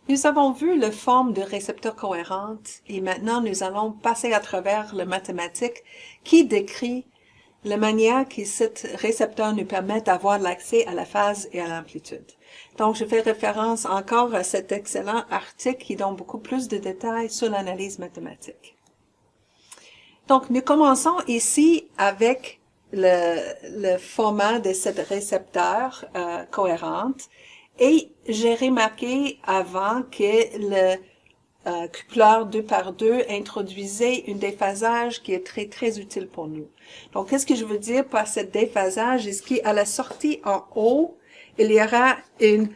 Nous avons vu la forme de récepteur cohérente et maintenant nous allons passer à travers la mathématique qui décrit la manière que cet récepteur nous permet d'avoir l'accès à la phase et à l'amplitude. Donc, je fais référence encore à cet excellent article qui donne beaucoup plus de détails sur l'analyse mathématique. Donc, nous commençons ici avec le format de cette récepteur cohérente. Et j'ai remarqué avant que le coupleur 2 par 2 introduisait un déphasage qui est très utile pour nous. Donc, qu'est-ce que je veux dire par ce déphasage? Est-ce qu'à la sortie en haut, il y aura un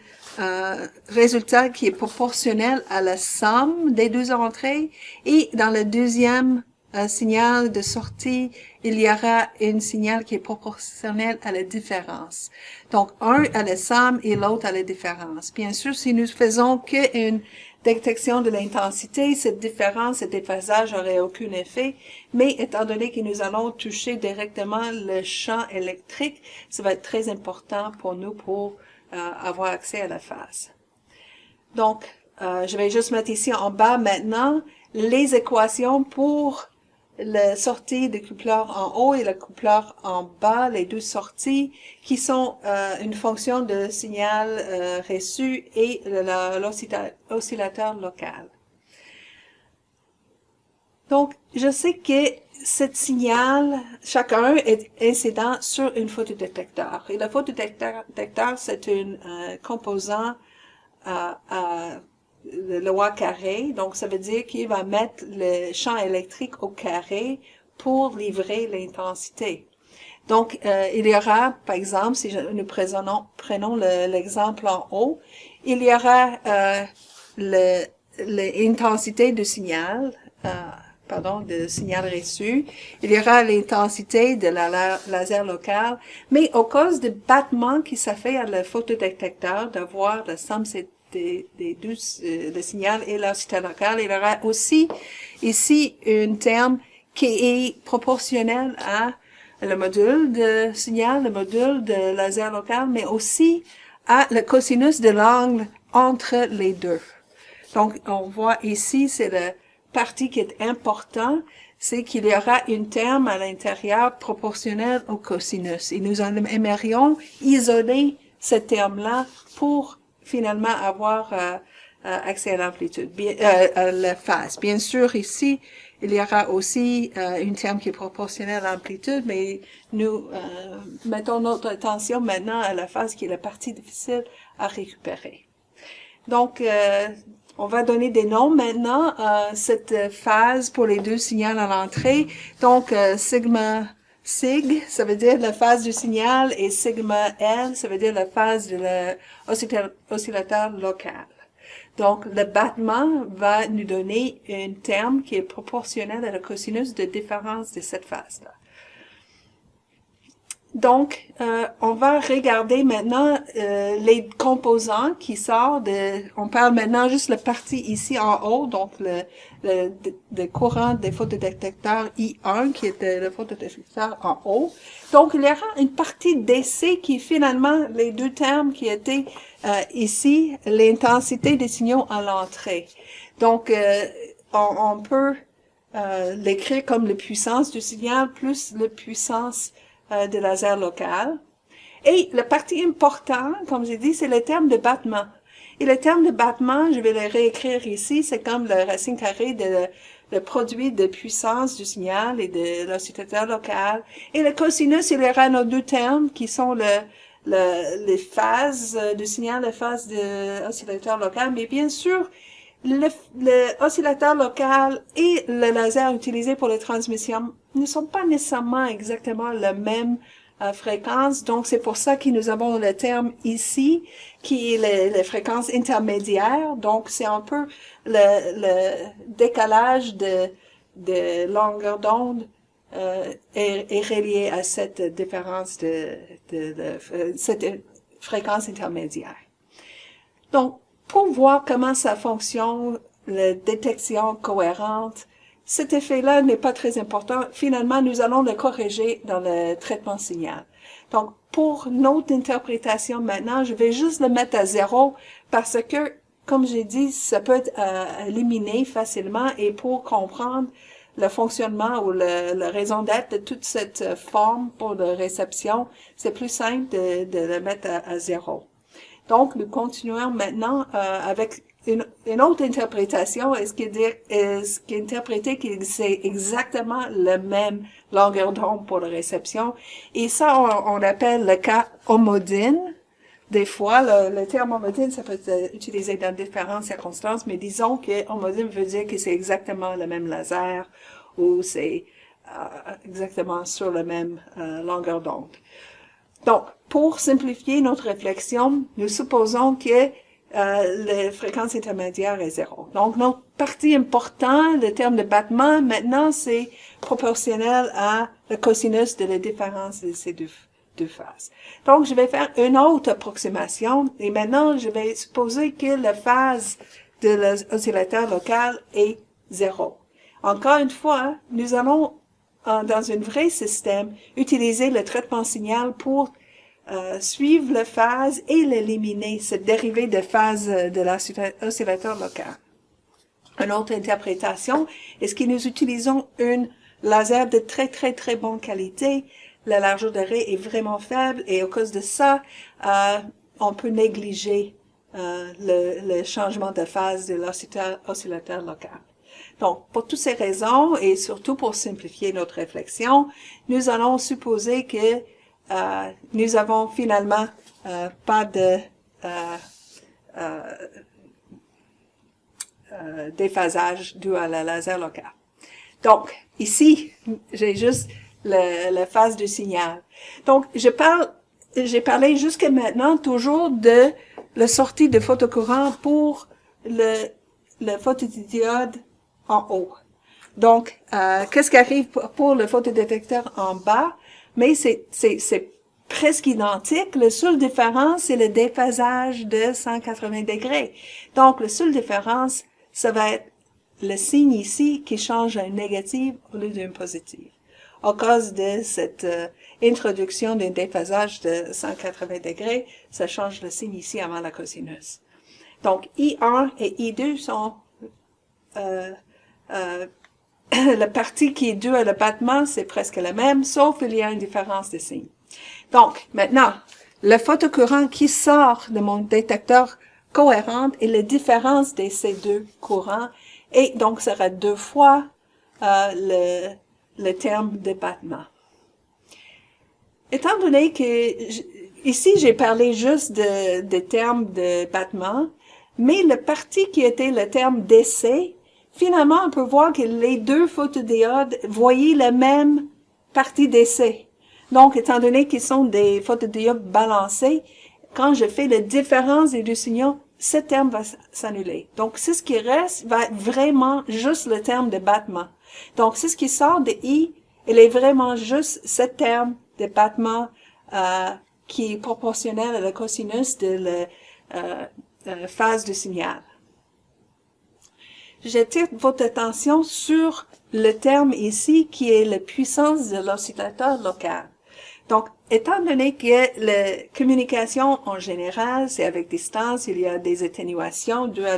résultat qui est proportionnel à la somme des deux entrées, et dans le deuxième signal de sortie, il y aura un signal qui est proportionnel à la différence. Donc, un à la somme et l'autre à la différence. Bien sûr, si nous faisons qu'une détection de l'intensité, cette différence, ce déphasage n'aurait aucun effet, mais étant donné que nous allons toucher directement le champ électrique, ça va être très important pour nous pour avoir accès à la phase. Donc, je vais juste mettre ici en bas maintenant les équations pour la sortie du coupleur en haut et le coupleur en bas, les deux sorties, qui sont une fonction de signal reçu et l'oscillateur local. Donc, je sais que ce signal, chacun est incident sur un photodétecteur. Et le photodétecteur, c'est un composant de loi carré, donc ça veut dire qu'il va mettre le champ électrique au carré pour livrer l'intensité. Donc, il y aura, par exemple, si nous prenons l'exemple en haut, il y aura l'intensité du signal, de signal reçu, il y aura l'intensité de la laser locale, mais au cause du battement qui se fait à le photodétecteur, d'avoir la somme des deux le signal et l'oscillateur local, il y aura aussi ici un terme qui est proportionnel à le module de signal, le module de laser local, mais aussi à le cosinus de l'angle entre les deux. Donc, on voit ici, c'est la partie qui est importante, c'est qu'il y aura un terme à l'intérieur proportionnel au cosinus. Et nous aimerions isoler ce terme-là pour finalement avoir accès à l'amplitude, à la phase. Bien sûr, ici, il y aura aussi un terme qui est proportionnel à l'amplitude, mais nous mettons notre attention maintenant à la phase qui est la partie difficile à récupérer. Donc, on va donner des noms maintenant à cette phase pour les deux signaux à l'entrée. Donc, sigma sig, ça veut dire la phase du signal, et sigma L, ça veut dire la phase de l'oscillateur local. Donc, le battement va nous donner un terme qui est proportionnel à la cosinus de différence de cette phase-là. Donc, on va regarder maintenant les composants qui sortent on parle maintenant juste la partie ici en haut, donc le courant des photodétecteurs I1 qui est le photodétecteur en haut. Donc, il y aura une partie DC qui est finalement les deux termes qui étaient ici, l'intensité des signaux à l'entrée. Donc, on peut l'écrire comme la puissance du signal plus la puissance de laser local. Et la partie importante, comme j'ai dit, c'est le terme de battement. Et le terme de battement, je vais le réécrire ici, c'est comme le racine carré de le produit de puissance du signal et de l'oscillateur local. Et le cosinus, il y aura nos deux termes qui sont les phases du signal, les phases de l'oscillateur local. Mais bien sûr, le oscillateur local et le laser utilisé pour la transmission ne sont pas nécessairement exactement la même fréquence. Donc, c'est pour ça que nous avons le terme ici, qui est les fréquences intermédiaires. Donc, c'est un peu le décalage de longueur d'onde est relié à cette différence cette fréquence intermédiaire. Donc, pour voir comment ça fonctionne, la détection cohérente, cet effet-là n'est pas très important. Finalement, nous allons le corriger dans le traitement signal. Donc, pour notre interprétation maintenant, je vais juste le mettre à 0 parce que, comme j'ai dit, ça peut être éliminé facilement et pour comprendre le fonctionnement ou la raison d'être de toute cette forme pour la réception, c'est plus simple de le mettre à zéro. Donc, nous continuons maintenant avec une autre interprétation, est-ce qui est interprété que c'est exactement la même longueur d'onde pour la réception. Et ça, on appelle le cas homodine. Des fois, le terme homodine, ça peut être utilisé dans différentes circonstances, mais disons que homodine veut dire que c'est exactement le même laser ou c'est exactement sur la même longueur d'onde. Donc, pour simplifier notre réflexion, nous supposons que la fréquence intermédiaire est zéro. Donc, notre partie importante, le terme de battement, maintenant, c'est proportionnel à la cosinus de la différence de ces deux phases. Donc, je vais faire une autre approximation et maintenant, je vais supposer que la phase de l'oscillateur local est zéro. Encore une fois, nous allons, dans un vrai système, utiliser le traitement signal pour suivre la phase et l'éliminer, cette dérivée de phase de l'oscillateur local. Une autre interprétation est que nous utilisons un laser de très bonne qualité. La largeur de raie est vraiment faible et à cause de ça, on peut négliger le changement de phase de l'oscillateur local. Donc, pour toutes ces raisons et surtout pour simplifier notre réflexion, nous allons supposer que nous avons finalement pas de déphasage dû à la laser local. Donc, ici, j'ai juste la phase du signal. Donc, j'ai parlé jusqu'à maintenant toujours de la sortie de photocourant pour le photodiode en haut. Donc, qu'est-ce qui arrive pour le photodétecteur en bas? Mais c'est presque identique. La seule différence, c'est le déphasage de 180 degrés. Donc, la seule différence, ça va être le signe ici qui change à un négatif au lieu d'un positif. À cause de cette introduction d'un déphasage de 180 degrés, ça change le signe ici avant la cosinus. Donc, I1 et I2 sont la partie qui est due à l'abattement, c'est presque la même, sauf qu'il y a une différence de signe. Donc, maintenant, le photocourant qui sort de mon détecteur cohérent est la différence de ces deux courants, et donc sera 2 fois le terme de battement. Étant donné que ici j'ai parlé juste de termes de battement, mais la partie qui était le terme d'essai, finalement on peut voir que les deux photodiodes voyaient la même partie d'essai. Donc, étant donné qu'ils sont des photodiodes balancés, quand je fais la différence des deux signaux, ce terme va s'annuler. Donc, c'est ce qui reste va être vraiment juste le terme de battement. Donc, c'est ce qui sort de I, il est vraiment juste ce terme de battement qui est proportionnel à la cosinus de la phase du signal. J'attire votre attention sur le terme ici qui est la puissance de l'oscillateur local. Donc, étant donné que la communication en général, c'est avec distance, il y a des atténuations dues à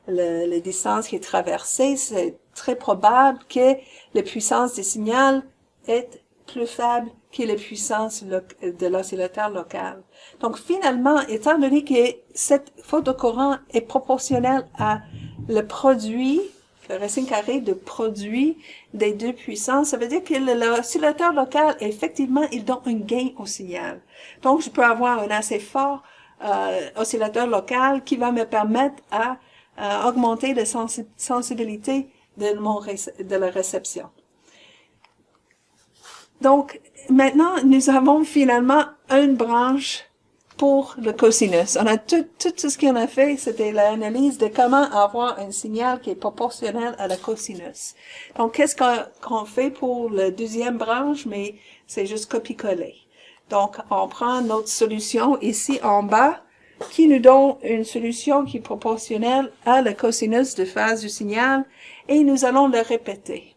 la distance qui est traversée, c'est très probable que la puissance du signal est plus faible que la puissance de l'oscillateur local. Donc, finalement, étant donné que cette photocourant est proportionnel à le produit, le racine carrée de produit des deux puissances, ça veut dire que l'oscillateur local, effectivement, il donne un gain au signal. Donc, je peux avoir un assez fort oscillateur local qui va me permettre à augmenter la sensibilité de la réception. Donc, maintenant, nous avons finalement une branche pour le cosinus. On a tout ce qu'on a fait, c'était l'analyse de comment avoir un signal qui est proportionnel à la cosinus. Donc, qu'est-ce qu'on fait pour la deuxième branche, mais c'est juste copier-coller. Donc, on prend notre solution ici en bas, qui nous donne une solution qui est proportionnelle à la cosinus de phase du signal, et nous allons le répéter.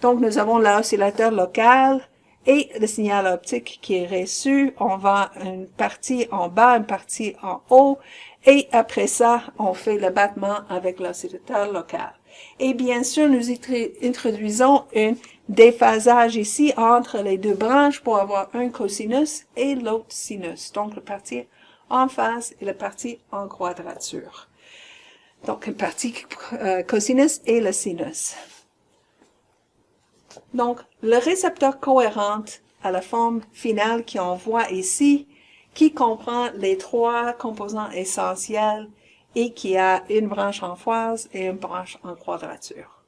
Donc, nous avons l'oscillateur local, et le signal optique qui est reçu, on va une partie en bas, une partie en haut, Et après ça, on fait le battement avec l'oscillateur local. Et bien sûr, nous introduisons un déphasage ici entre les deux branches pour avoir un cosinus et l'autre sinus. Donc, le parti en phase et le parti en quadrature. Donc, le parti cosinus et le sinus. Donc, le récepteur cohérent à la forme finale qu'on voit ici, qui comprend les trois composants essentiels et qui a une branche en phase et une branche en quadrature.